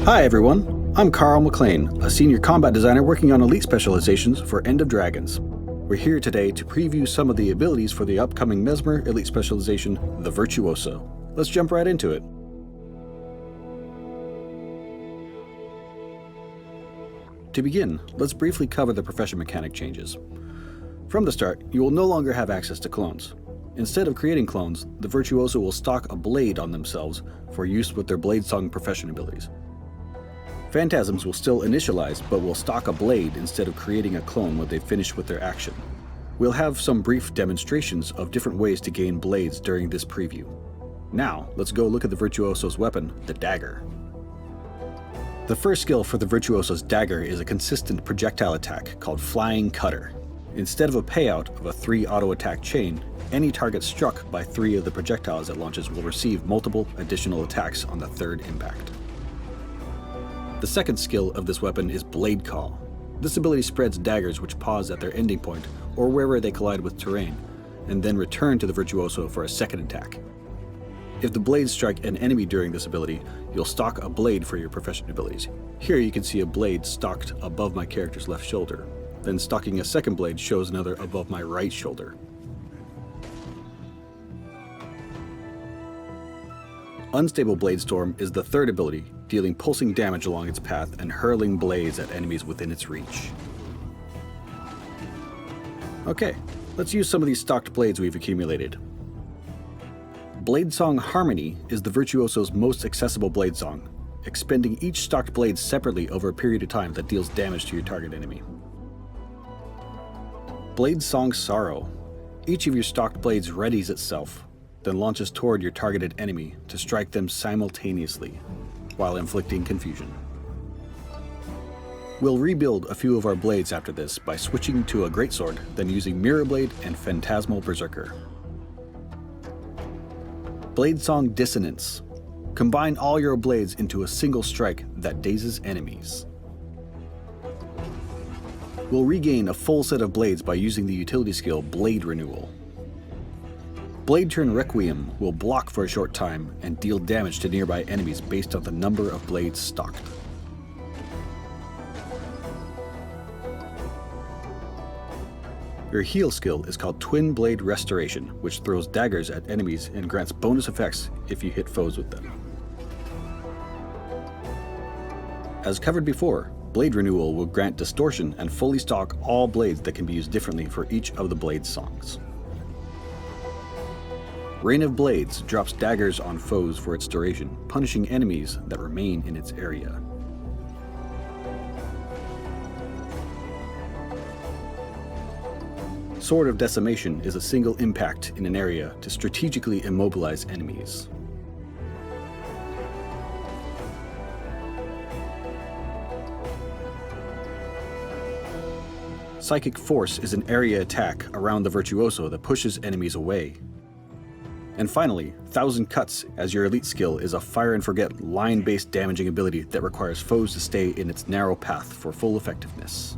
Hi everyone, I'm Carl McLean, a senior combat designer working on elite specializations for End of Dragons. We're here today to preview some of the abilities for the upcoming Mesmer elite specialization, the Virtuoso. Let's jump right into it. To begin, let's briefly cover the profession mechanic changes. From the start, you will no longer have access to clones. Instead of creating clones, the Virtuoso will stock a blade on themselves for use with their Bladestorm profession abilities. Phantasms will still initialize, but will stock a blade instead of creating a clone when they finish with their action. We'll have some brief demonstrations of different ways to gain blades during this preview. Now, let's go look at the Virtuoso's weapon, the Dagger. The first skill for the Virtuoso's Dagger is a consistent projectile attack called Flying Cutter. Instead of a payout of a 3 auto attack chain, any target struck by 3 of the projectiles it launches will receive multiple additional attacks on the 3rd impact. The second skill of this weapon is Blade Call. This ability spreads daggers which pause at their ending point or wherever they collide with terrain, and then return to the Virtuoso for a second attack. If the blades strike an enemy during this ability, you'll stock a blade for your profession abilities. Here you can see a blade stocked above my character's left shoulder. Then stocking a second blade shows another above my right shoulder. Unstable Bladestorm is the 3rd ability, dealing pulsing damage along its path and hurling blades at enemies within its reach. Okay, let's use some of these stocked blades we've accumulated. Bladesong Harmony is the Virtuoso's most accessible bladesong, expending each stocked blade separately over a period of time that deals damage to your target enemy. Bladesong Sorrow. Each of your stocked blades readies itself, then launches toward your targeted enemy to strike them simultaneously, while inflicting confusion. We'll rebuild a few of our blades after this by switching to a greatsword, then using Mirror Blade and Phantasmal Berserker. Bladesong Dissonance. Combine all your blades into a single strike that dazes enemies. We'll regain a full set of blades by using the utility skill Blade Renewal. Blade Turn Requiem will block for a short time and deal damage to nearby enemies based on the number of blades stocked. Your heal skill is called Twin Blade Restoration, which throws daggers at enemies and grants bonus effects if you hit foes with them. As covered before, Blade Renewal will grant distortion and fully stock all blades that can be used differently for each of the blade songs. Rain of Blades drops daggers on foes for its duration, punishing enemies that remain in its area. Sword of Decimation is a single impact in an area to strategically immobilize enemies. Psychic Force is an area attack around the Virtuoso that pushes enemies away. And finally, Thousand Cuts as your elite skill is a fire and forget line-based damaging ability that requires foes to stay in its narrow path for full effectiveness.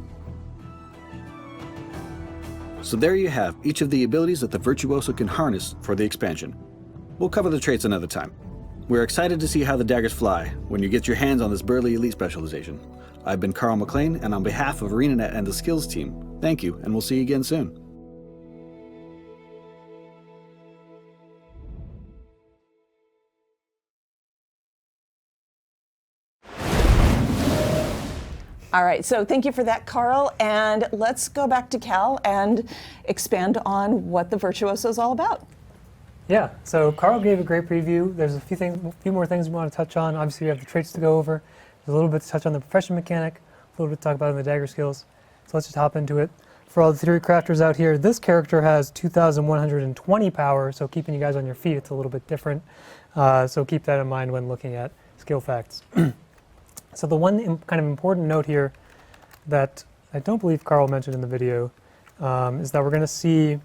So there you have each of the abilities that the Virtuoso can harness for the expansion. We'll cover the traits another time. We're excited to see how the daggers fly when you get your hands on this burly elite specialization. I've been Carl McLean, and on behalf of ArenaNet and the Skills team, thank you, and we'll see you again soon. All right, so thank you for that, Carl, and let's go back to Cal and expand on what the Virtuoso is all about. Yeah, so Carl gave a great preview. There's a few more things we want to touch on. Obviously, we have the traits to go over. There's a little bit to touch on the profession mechanic, a little bit to talk about in the dagger skills. So let's just hop into it. For all the theory crafters out here, this character has 2,120 power, so keeping you guys on your feet, it's a little bit different. So keep that in mind when looking at skill facts. So the one kind of important note here that I don't believe Carl mentioned in the video is that we're going to see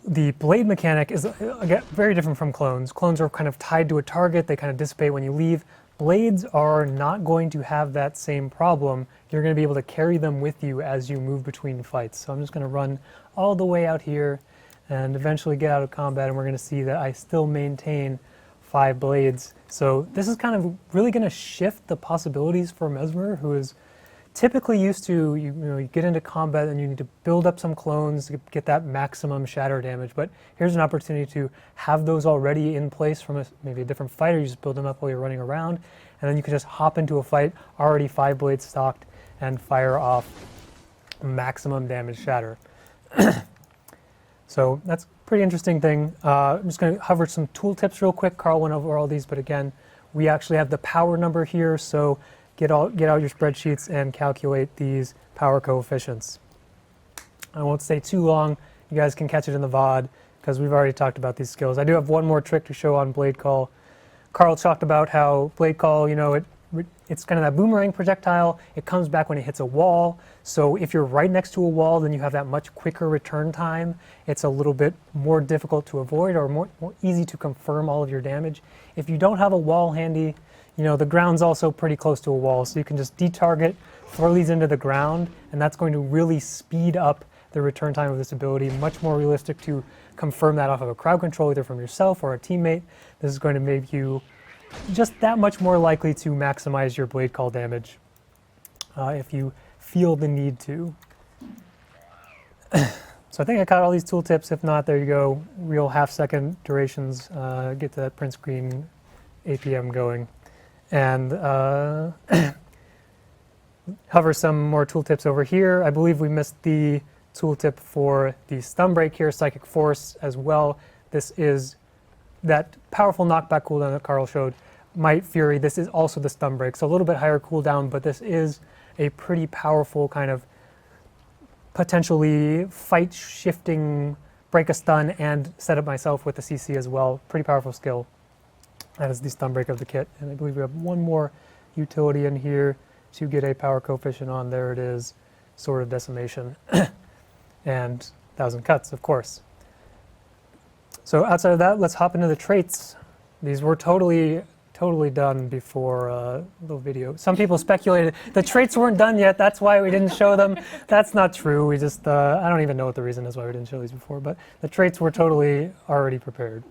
the blade mechanic is again, very different from clones. Clones are kind of tied to a target. They kind of dissipate when you leave. Blades are not going to have that same problem. You're going to be able to carry them with you as you move between fights. So I'm just going to run all the way out here and eventually get out of combat, and we're going to see that I still maintain 5 blades. So this is kind of really going to shift the possibilities for Mesmer, who is typically used to, you get into combat and you need to build up some clones to get that maximum shatter damage. But here's an opportunity to have those already in place from maybe a different fighter. You just build them up while you're running around, and then you can just hop into a fight already 5 blades stocked and fire off maximum damage shatter. So that's a pretty interesting thing. I'm just going to hover some tool tips real quick. Carl went over all these, but again, we actually have the power number here, so get out your spreadsheets and calculate these power coefficients. I won't stay too long. You guys can catch it in the VOD because we've already talked about these skills. I do have one more trick to show on Blade Call. Carl talked about how Blade Call, it's kind of that boomerang projectile. It comes back when it hits a wall. So if you're right next to a wall, then you have that much quicker return time. It's a little bit more difficult to avoid or more easy to confirm all of your damage. If you don't have a wall handy, the ground's also pretty close to a wall, so you can just detarget, throw these into the ground, and that's going to really speed up the return time of this ability. Much more realistic to confirm that off of a crowd control, either from yourself or a teammate. This is going to make you just that much more likely to maximize your blade call damage if you feel the need to. So I think I caught all these tooltips. If not, there you go. Real half-second durations. Get to that print screen APM going. And hover some more tooltips over here. I believe we missed the tooltip for the stun break here, Psychic Force as well. This is that powerful knockback cooldown that Carl showed. Might Fury, this is also the stun break. So a little bit higher cooldown, but this is a pretty powerful kind of potentially fight shifting, break a stun and set up myself with the CC as well. Pretty powerful skill. That is the stun break of the kit. And I believe we have one more utility in here to get a power coefficient on. There it is, Sword of Decimation. And 1,000 cuts, of course. So outside of that, let's hop into the traits. These were totally done before the video. Some people speculated the traits weren't done yet, that's why we didn't show them. That's not true. We just, I don't even know what the reason is why we didn't show these before, but the traits were totally already prepared.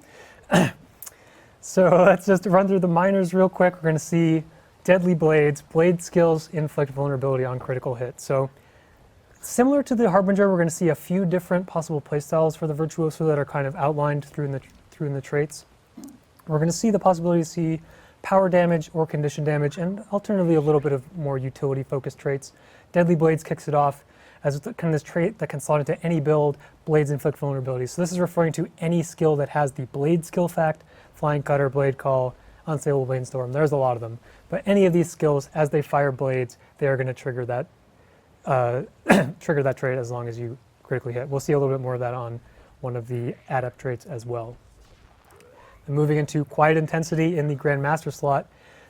So let's just run through the minors real quick. We're going to see Deadly Blades. Blade skills inflict vulnerability on critical hit. So similar to the Harbinger, we're going to see a few different possible playstyles for the Virtuoso that are kind of outlined through in the traits. We're going to see the possibility to see power damage or condition damage, and alternatively a little bit of more utility-focused traits. Deadly Blades kicks it off as kind of this trait that can slot into any build. Blades inflict vulnerability. So this is referring to any skill that has the Blade skill fact, Flying Cutter, Blade Call, Unstable Bladestorm. There's a lot of them. But any of these skills, as they fire blades, they are going to trigger that trigger that trait as long as you critically hit. We'll see a little bit more of that on one of the adept traits as well. And moving into Quiet Intensity in the Grandmaster slot,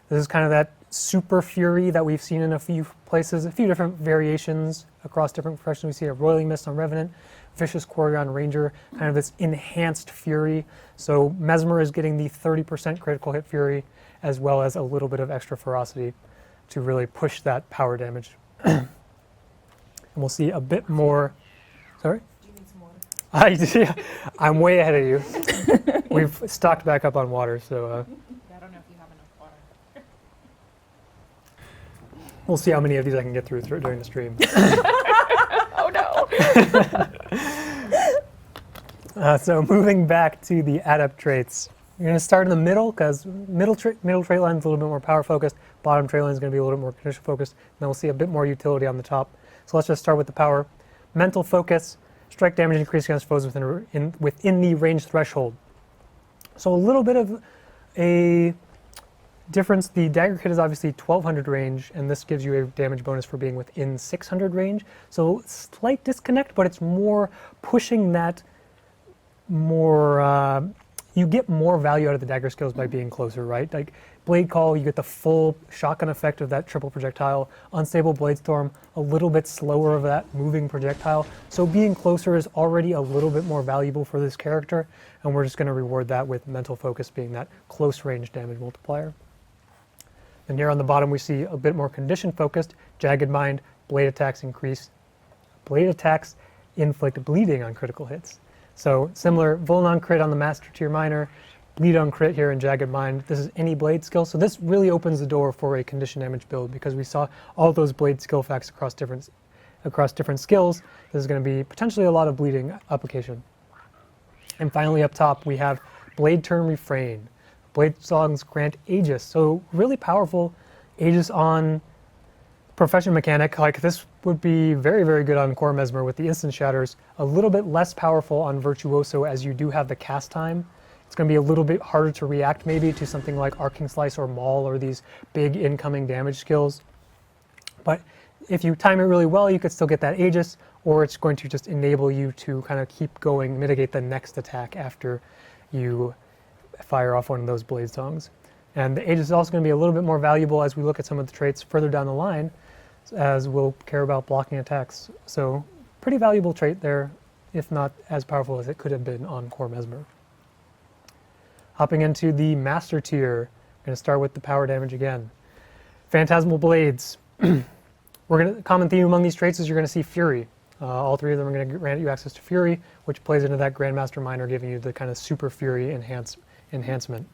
this is kind of that super fury that we've seen in a few places, a few different variations across different professions. We see a Roiling Mist on Revenant, Vicious Quarry on Ranger, kind of this enhanced fury. So Mesmer is getting the 30% critical hit fury, as well as a little bit of extra ferocity to really push that power damage. And we'll see a bit more. Sorry? Do you need some water? I'm way ahead of you. We've stocked back up on water, so. I don't know if you have enough water. We'll see how many of these I can get through during the stream. Oh no! So moving back to the adept traits. You're going to start in the middle because middle trait line is a little bit more power focused. Bottom trait line is going to be a little bit more condition focused. And then we'll see a bit more utility on the top. So let's just start with the power. Mental focus, strike damage increase against foes within the range threshold. So a little bit of a difference. The Dagger kit is obviously 1200 range, and this gives you a damage bonus for being within 600 range. So slight disconnect, but it's more pushing that more. You get more value out of the Dagger skills by being closer, right? Like Blade Call, you get the full shotgun effect of that triple projectile. Unstable Bladestorm, a little bit slower of that moving projectile. So being closer is already a little bit more valuable for this character, and we're just going to reward that with Mental Focus being that close range damage multiplier. And here on the bottom we see a bit more condition focused. Jagged Mind, Blade attacks increase. Blade attacks inflict bleeding on critical hits. So similar, Vul non crit on the Master Tier Minor, bleed on crit here in Jagged Mind. This is any blade skill, so this really opens the door for a condition damage build because we saw all those blade skill facts across different skills. This is going to be potentially a lot of bleeding application. And finally up top we have Blade Turn Refrain. Blade songs grant Aegis, so really powerful Aegis on Profession mechanic. Like this would be very, very good on Core Mesmer with the instant shatters. A little bit less powerful on Virtuoso as you do have the cast time. It's going to be a little bit harder to react maybe to something like Arcing Slice or Maul or these big incoming damage skills. But if you time it really well, you could still get that Aegis, or it's going to just enable you to kind of keep going, mitigate the next attack after you fire off one of those blade songs. And the Aegis is also going to be a little bit more valuable as we look at some of the traits further down the line, as we'll care about blocking attacks. So pretty valuable trait there, if not as powerful as it could have been on Core Mesmer. Hopping into the Master tier, I'm going to start with the power damage again. Phantasmal Blades. Common theme among these traits is you're going to see Fury. All three of them are going to grant you access to Fury, which plays into that Grandmaster Minor, giving you the kind of super Fury enhancement.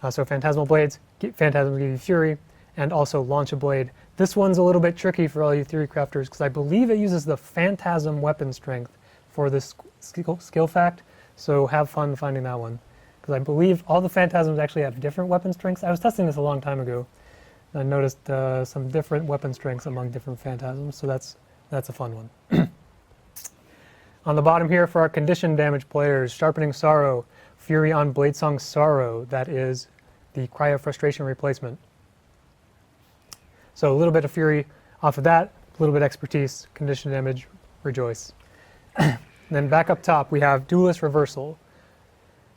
So Phantasmal Blades, Phantasm give you Fury, and also Launch a Blade. This one's a little bit tricky for all you theory crafters because I believe it uses the Phantasm weapon strength for this skill fact, so have fun finding that one. Because I believe all the Phantasms actually have different weapon strengths. I was testing this a long time ago, and I noticed some different weapon strengths among different Phantasms, so that's a fun one. On the bottom here for our condition damage players, Sharpening Sorrow, Fury on Bladesong Sorrow, that is the Cry of Frustration replacement. So a little bit of Fury off of that, a little bit expertise, condition damage, Rejoice. Then back up top we have Duelist Reversal.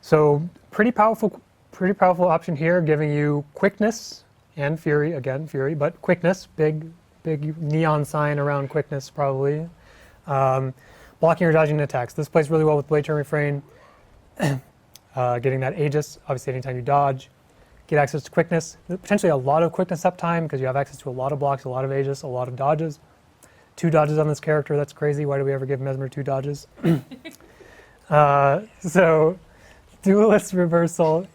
So pretty powerful option here, giving you quickness and Fury, again Fury, but quickness, big neon sign around quickness probably. Blocking or dodging attacks. This plays really well with Blade Turn Refrain. Getting that Aegis, obviously anytime you dodge. Get access to quickness, potentially a lot of quickness uptime because you have access to a lot of blocks, a lot of Aegis, a lot of dodges. 2 dodges on this character, that's crazy. Why do we ever give Mesmer 2 dodges? So Duelist Reversal,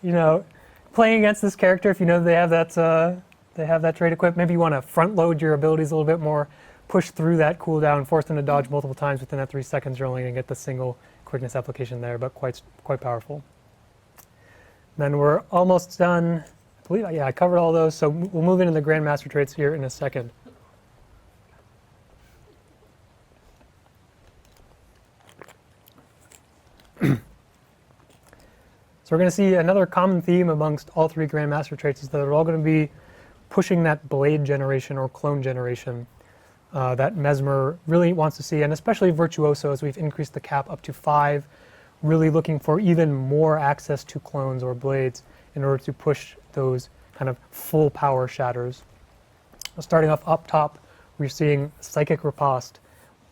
playing against this character, if you know they have that trait equipped, maybe you want to front load your abilities a little bit more, push through that cooldown, force them to dodge multiple times within that 3 seconds. You're only going to get the single quickness application there, but quite powerful. Then we're almost done. I believe, yeah, I covered all those, so we'll move into the Grandmaster traits here in a second. So we're going to see another common theme amongst all 3 Grandmaster traits is that they're all going to be pushing that blade generation or clone generation that Mesmer really wants to see, and especially Virtuoso as we've increased the cap up to 5, really looking for even more access to clones or blades in order to push those kind of full power shatters. Starting up top, we're seeing Psychic Riposte.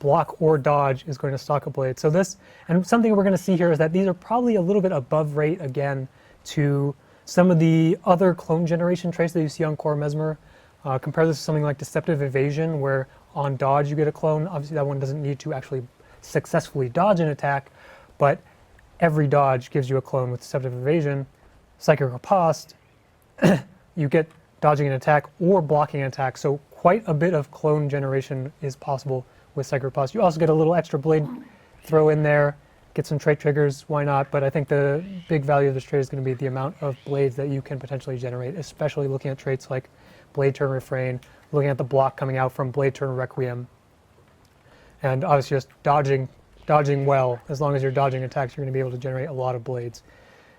Block or dodge is going to stock a blade. So this, and something we're going to see here is that these are probably a little bit above rate again to some of the other clone generation traits that you see on Core Mesmer. Compare this to something like Deceptive Evasion, where on dodge you get a clone. Obviously that one doesn't need to actually successfully dodge an attack, but every dodge gives you a clone with Deceptive Evasion. Psychic Riposte, you get dodging an attack or blocking an attack, so quite a bit of clone generation is possible with Psychic Riposte. You also get a little extra blade throw in there, get some trait triggers, why not? But I think the big value of this trait is going to be the amount of blades that you can potentially generate, especially looking at traits like Blade Turn Refrain, looking at the block coming out from Blade Turn Requiem, and obviously just dodging well. As long as you're dodging attacks, you're going to be able to generate a lot of blades.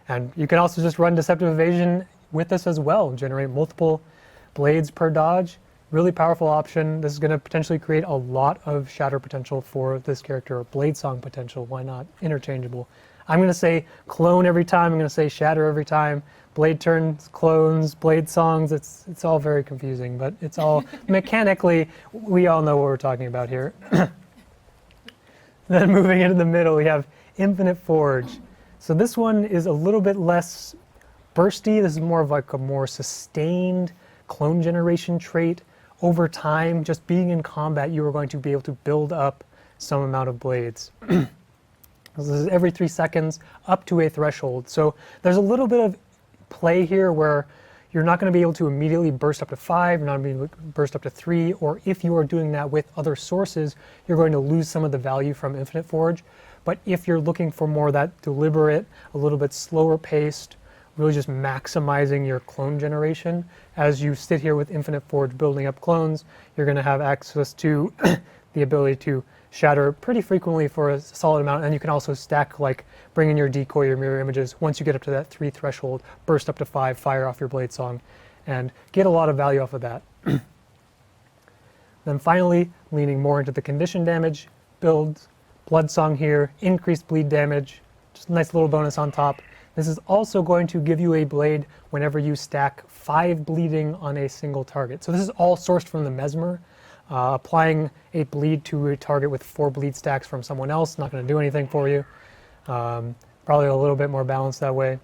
And you can also just run Deceptive Evasion with this as well, generate multiple blades per dodge. Really powerful option. This is going to potentially create a lot of shatter potential for this character, or blade song potential. Why not? Interchangeable. I'm going to say clone every time. I'm going to say shatter every time. Blade turns, clones, blade songs. It's all very confusing, but it's all mechanically, we all know what we're talking about here. Then moving into the middle, we have Infinite Forge. So this one is a little bit less bursty. This is more of like a more sustained clone generation trait. Over time, just being in combat, you are going to be able to build up some amount of blades. This is every 3 seconds up to a threshold. So there's a little bit of play here where you're not going to be able to immediately burst up to 5, you're not going to be able to burst up to 3, or if you are doing that with other sources, you're going to lose some of the value from Infinite Forge. But if you're looking for more of that deliberate, a little bit slower paced, really just maximizing your clone generation, as you sit here with Infinite Forge building up clones, you're going to have access to the ability to shatter pretty frequently for a solid amount, and you can also stack, like bring in your decoy, your mirror images. Once you get up to that 3 threshold, burst up to 5, fire off your blade song, and get a lot of value off of that. Then finally, leaning more into the condition damage builds, blood song here, increased bleed damage, just a nice little bonus on top. This is also going to give you a blade whenever you stack 5 bleeding on a single target. So this is all sourced from the Mesmer. Applying a bleed to a target with 4 bleed stacks from someone else, not going to do anything for you. Probably a little bit more balanced that way.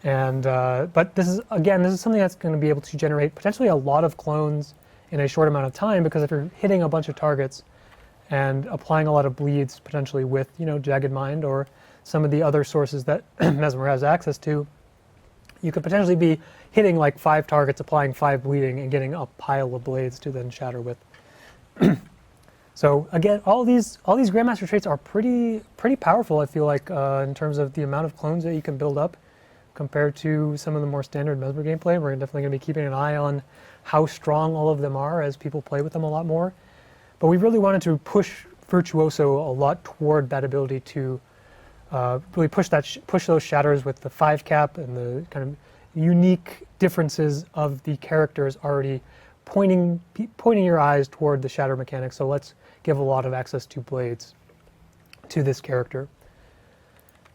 And but this is, again, this is something that's going to be able to generate potentially a lot of clones in a short amount of time, because if you're hitting a bunch of targets and applying a lot of bleeds potentially with, you know, Jagged Mind or some of the other sources that Mesmer has access to, you could potentially be hitting like 5 targets, applying 5 bleeding, and getting a pile of blades to then shatter with. So again, all these Grandmaster traits are pretty powerful, I feel like, in terms of the amount of clones that you can build up compared to some of the more standard Mesmer gameplay. We're definitely going to be keeping an eye on how strong all of them are as people play with them a lot more. But we really wanted to push Virtuoso a lot toward that ability to really push those shatters with the 5 cap and the kind of unique differences of the characters already pointing your eyes toward the shatter mechanic. So let's give a lot of access to blades to this character.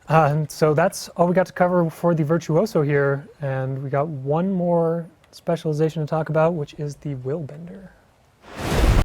And so that's all we got to cover for the Virtuoso here, and we got one more specialization to talk about, which is the Willbender.